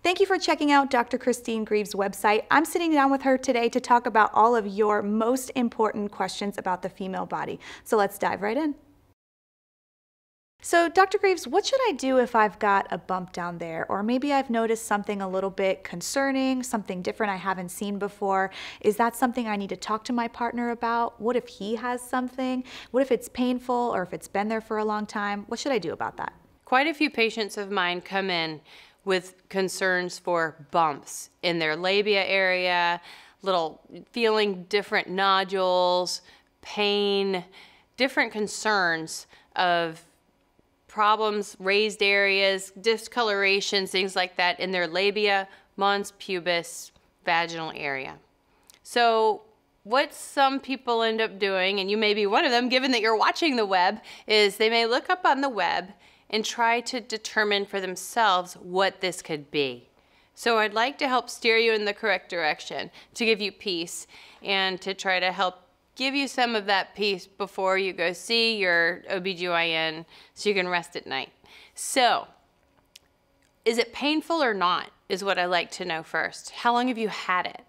Thank you for checking out Dr. Christine Greves' website. I'm sitting down with her today to talk about all of your most important questions about the female body. So let's dive right in. So Dr. Greves, what should I do if I've got a bump down there? Or maybe I've noticed something a little bit concerning, something different I haven't seen before. Is that something I need to talk to my partner about? What if he has something? What if it's painful or if it's been there for a long time? What should I do about that? Quite a few patients of mine come in with concerns for bumps in their labia area, feeling different nodules, pain, different concerns of problems, raised areas, discolorations, things like that in their labia, mons pubis, vaginal area. So what some people end up doing, and you may be one of them given that you're watching the web, is they may look up on the web and try to determine for themselves what this could be. So I'd like to help steer you in the correct direction, to give you peace, and to try to help give you some of that peace before you go see your OBGYN so you can rest at night. So, is it painful or not, is what I like to know first. How long have you had it?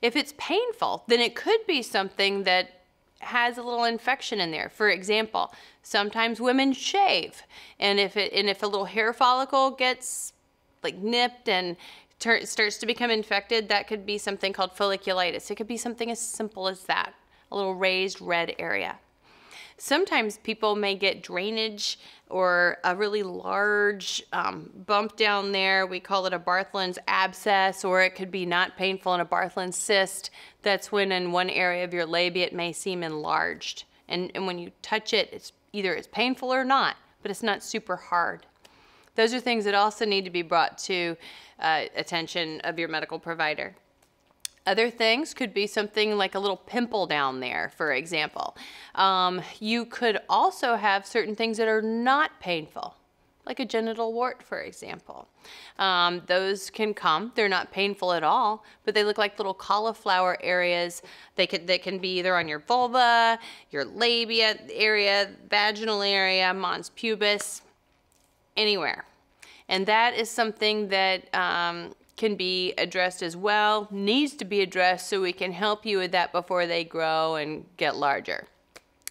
If it's painful, then it could be something that has a little infection in there. For example, sometimes women shave, and if a little hair follicle gets like nipped and starts to become infected, that could be something called folliculitis. It could be something as simple as that, a little raised red area. Sometimes people may get drainage or a really large bump down there. We call it a Bartholin's abscess, or it could be not painful in a Bartholin's cyst. That's when in one area of your labia it may seem enlarged. And when you touch it, it's either painful or not, but it's not super hard. Those are things that also need to be brought to attention of your medical provider. Other things could be something like a little pimple down there, for example. You could also have certain things that are not painful, like a genital wart, for example. Those can come. They're not painful at all, but they look like little cauliflower areas. They can be either on your vulva, your labia area, vaginal area, mons pubis, anywhere. And that is something that can be addressed as well, needs to be addressed so we can help you with that before they grow and get larger.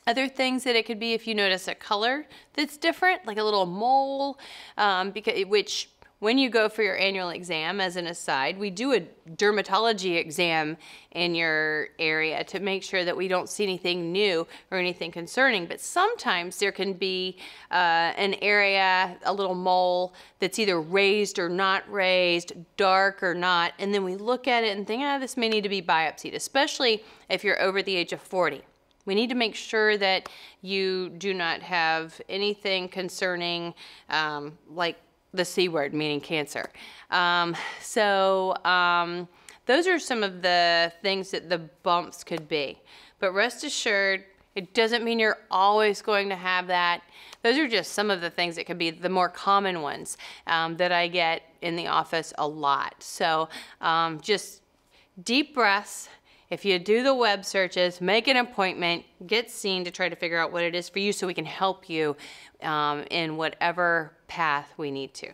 Other things that it could be if you notice a color that's different, like a little mole, which when you go for your annual exam, as an aside, we do a dermatology exam in your area to make sure that we don't see anything new or anything concerning. But sometimes there can be an area, a little mole, that's either raised or not raised, dark or not, and then we look at it and think, this may need to be biopsied, especially if you're over the age of 40. We need to make sure that you do not have anything concerning like the C word, meaning cancer. Those are some of the things that the bumps could be. But rest assured, it doesn't mean you're always going to have that. Those are just some of the things that could be the more common ones that I get in the office a lot. So just deep breaths. If you do the web searches, make an appointment, get seen to try to figure out what it is for you so we can help you in whatever path we need to.